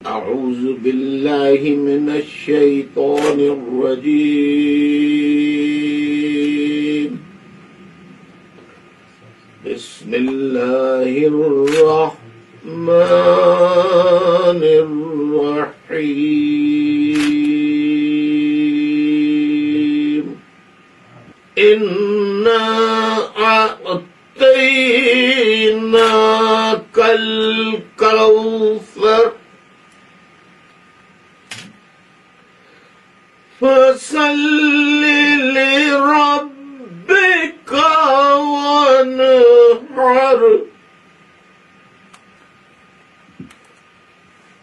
अऊज़ु बिल्लाहि मिनश शैतानिर रजीम। बिस्मिल्लाहिर रहमानिर रहीम। इन्ना अअतैनाकल कौसर फसल्लि लिरब्बिका वनहर।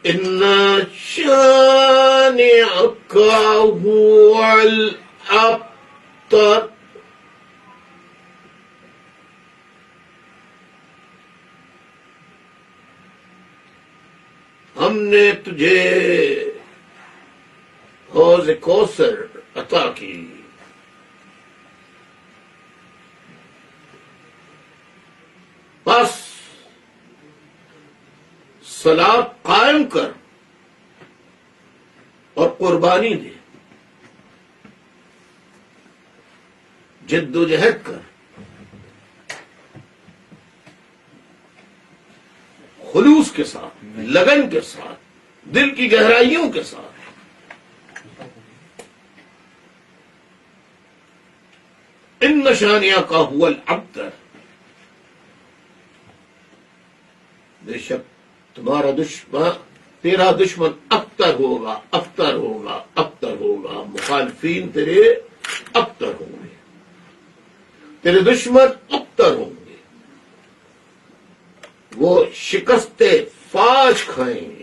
इन्ना शानिअका हुवल अब्तर। हमने तुझे हौज़ कौसर अता की। बस सलात कायम कर और कुर्बानी दे, जिद्दोजहद कर, खुलूस के साथ, लगन के साथ, दिल की गहराइयों के साथ। इन नशानिया का हुवल अब्तर। बेशक तुम्हारा दुश्मन, तेरा दुश्मन अब्तर होगा, अब्तर होगा, अब्तर होगा। मुखालफीन तेरे अब्तर होंगे, तेरे दुश्मन अब्तर होंगे। वो शिकस्ते फाज खाएंगे।